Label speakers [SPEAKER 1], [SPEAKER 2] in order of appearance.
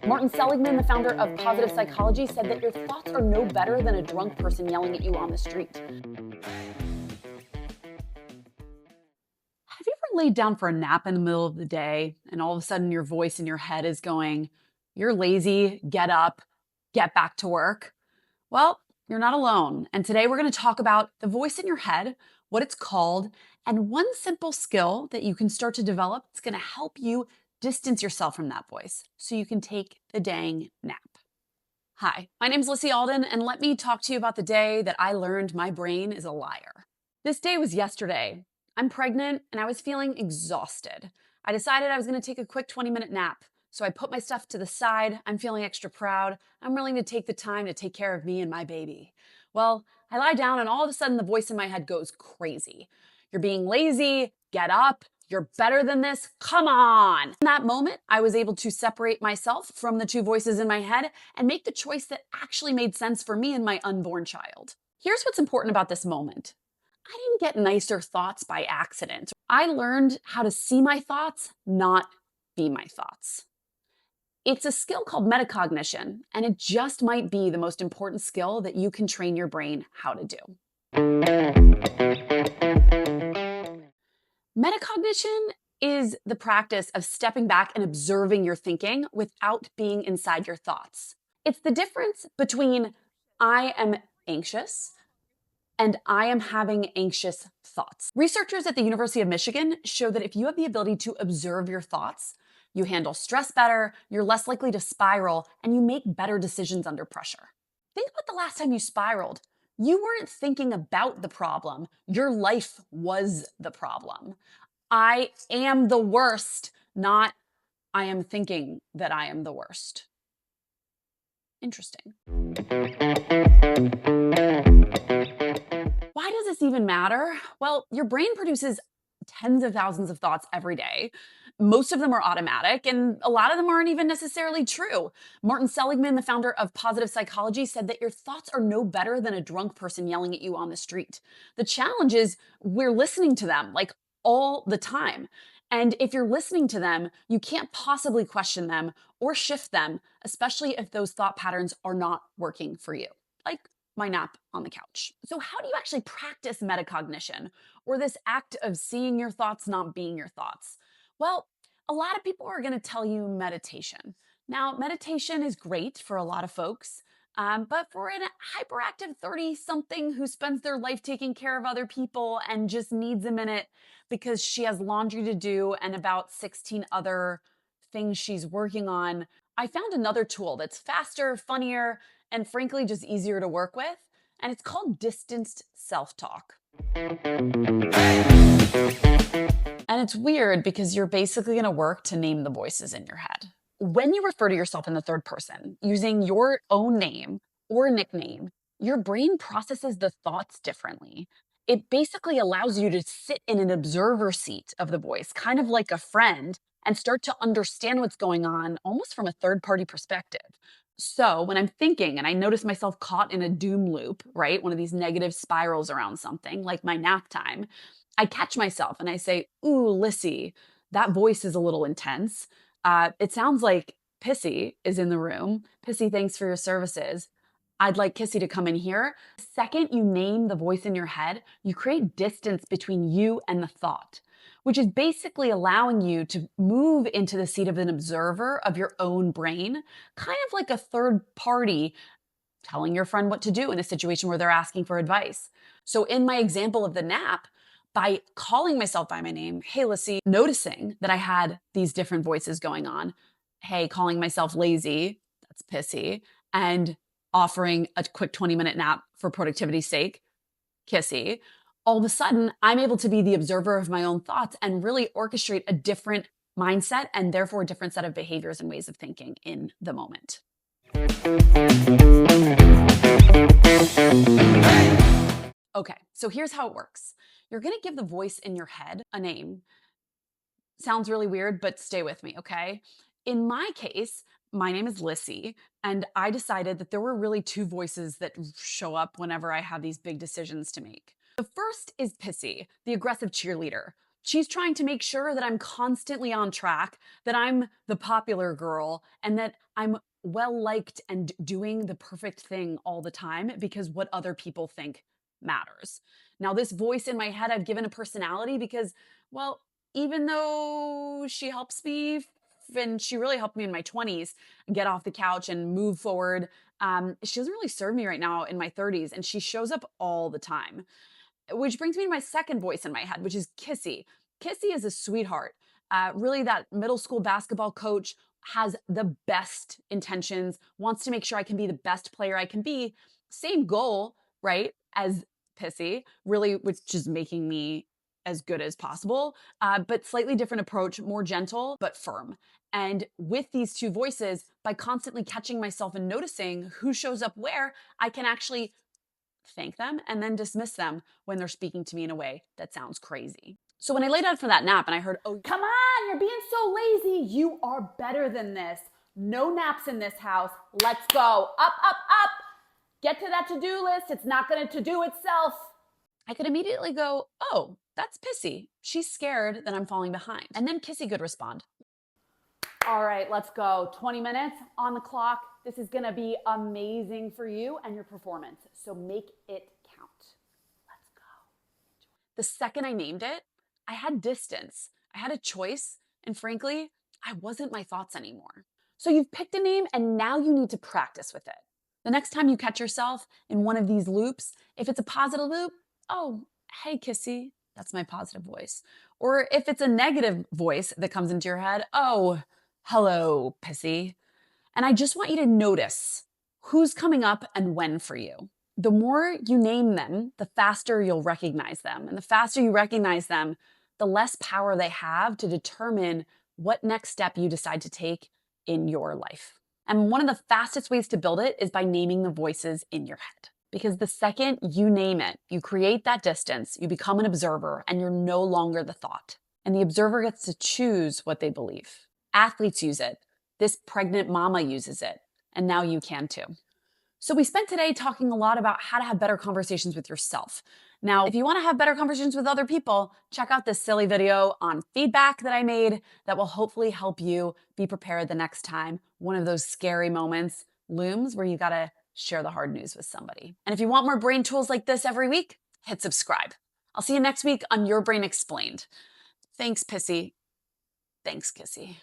[SPEAKER 1] Martin Seligman, the founder of positive psychology, said that your thoughts are no better than a drunk person yelling at you on the street. Have you ever laid down for a nap in the middle of the day and all of a sudden your voice in your head is going, "You're lazy, get up, get back to work"? Well, you're not alone. And today we're going to talk about the voice in your head, what it's called, and one simple skill that you can start to develop that's going to help you distance yourself from that voice so you can take the dang nap. Hi, my name's Lissy Alden, and let me talk to you about the day that I learned my brain is a liar. This day was yesterday. I'm pregnant and I was feeling exhausted. I decided I was going to take a quick 20-minute nap. So I put my stuff to the side. I'm feeling extra proud. I'm willing to take the time to take care of me and my baby. Well, I lie down and all of a sudden the voice in my head goes crazy. "You're being lazy. Get up. You're better than this. Come on." In that moment, I was able to separate myself from the two voices in my head and make the choice that actually made sense for me and my unborn child. Here's what's important about this moment. I didn't get nicer thoughts by accident. I learned how to see my thoughts, not be my thoughts. It's a skill called metacognition, and it just might be the most important skill that you can train your brain how to do. Metacognition is the practice of stepping back and observing your thinking without being inside your thoughts. It's the difference between "I am anxious" and "I am having anxious thoughts." Researchers at the University of Michigan show that if you have the ability to observe your thoughts, you handle stress better, you're less likely to spiral, and you make better decisions under pressure. Think about the last time you spiraled. You weren't thinking about the problem. Your life was the problem. I am the worst, not I am thinking that I am the worst. Interesting. Why does this even matter? Well, your brain produces tens of thousands of thoughts every day. Most of them are automatic, and a lot of them aren't even necessarily true. Martin Seligman, the founder of positive psychology, said that your thoughts are no better than a drunk person yelling at you on the street. The challenge is we're listening to them like all the time. And if you're listening to them, you can't possibly question them or shift them, especially if those thought patterns are not working for you, like my nap on the couch. So how do you actually practice metacognition, or this act of seeing your thoughts, not being your thoughts? Well, a lot of people are going to tell you meditation. Now, meditation is great for a lot of folks, but for a hyperactive 30-something who spends their life taking care of other people and just needs a minute because she has laundry to do and about 16 other things she's working on, I found another tool that's faster, funnier, and frankly just easier to work with, and it's called distanced self-talk. And it's weird because you're basically going to work to name the voices in your head. When you refer to yourself in the third person using your own name or nickname, your brain processes the thoughts differently. It basically allows you to sit in an observer seat of the voice, kind of like a friend, and start to understand what's going on almost from a third-party perspective. So when I'm thinking and I notice myself caught in a doom loop, right, one of these negative spirals around something like my nap time, I catch myself and I say, "Ooh, Lissy, that voice is a little intense. It sounds like Pissy is in the room. Pissy, thanks for your services. I'd like Kissy to come in here." The second you name the voice in your head, you create distance between you and the thought, which is basically allowing you to move into the seat of an observer of your own brain, kind of like a third party telling your friend what to do in a situation where they're asking for advice. So in my example of the nap, by calling myself by my name, "Hey, Lissy," noticing that I had these different voices going on, hey, calling myself lazy, that's Pissy, and offering a quick 20-minute nap for productivity's sake, Kissy, all of a sudden, I'm able to be the observer of my own thoughts and really orchestrate a different mindset and therefore a different set of behaviors and ways of thinking in the moment. Okay, so here's how it works. You're going to give the voice in your head a name. Sounds really weird, but stay with me, okay? In my case, my name is Lissy, and I decided that there were really two voices that show up whenever I have these big decisions to make. The first is Pissy, the aggressive cheerleader. She's trying to make sure that I'm constantly on track, that I'm the popular girl, and that I'm well liked and doing the perfect thing all the time because what other people think matters. Now, this voice in my head, I've given a personality because, well, even though she helps me, and she really helped me in my 20s get off the couch and move forward, she doesn't really serve me right now in my 30s, and she shows up all the time. Which brings me to my second voice in my head, which is Kissy. Kissy is a sweetheart. Really, that middle school basketball coach has the best intentions, wants to make sure I can be the best player I can be. Same goal, right, as Pissy, really, which is making me as good as possible, but slightly different approach, more gentle, but firm. And with these two voices, by constantly catching myself and noticing who shows up where, I can actually thank them and then dismiss them when they're speaking to me in a way that sounds crazy. So when I laid out for that nap and I heard, oh,
[SPEAKER 2] come on, you're being so lazy. You are better than this. No naps in this house. Let's go. Up, up, up. Get to that to-do list. It's not going to to-do itself.
[SPEAKER 1] I could immediately go, oh, that's Pissy. She's scared that I'm falling behind. And then Kissy could respond.
[SPEAKER 2] All right, let's go. 20 minutes on the clock. This is going to be amazing for you and your performance. So make it count. Let's go.
[SPEAKER 1] The second I named it, I had distance. I had a choice. And frankly, I wasn't my thoughts anymore. So you've picked a name and now you need to practice with it. The next time you catch yourself in one of these loops, if it's a positive loop, oh, hey, Kissy, that's my positive voice. Or if it's a negative voice that comes into your head, oh, hello, Pissy. And I just want you to notice who's coming up and when for you. The more you name them, the faster you'll recognize them. And the faster you recognize them, the less power they have to determine what next step you decide to take in your life. And one of the fastest ways to build it is by naming the voices in your head. Because the second you name it, you create that distance, you become an observer, and you're no longer the thought. And the observer gets to choose what they believe. Athletes use it. This pregnant mama uses it. And now you can too. So we spent today talking a lot about how to have better conversations with yourself. Now, if you want to have better conversations with other people, check out this silly video on feedback that I made that will hopefully help you be prepared the next time one of those scary moments looms where you got to share the hard news with somebody. And if you want more brain tools like this every week, hit subscribe. I'll see you next week on Your Brain Explained. Thanks, Pissy. Thanks, Kissy.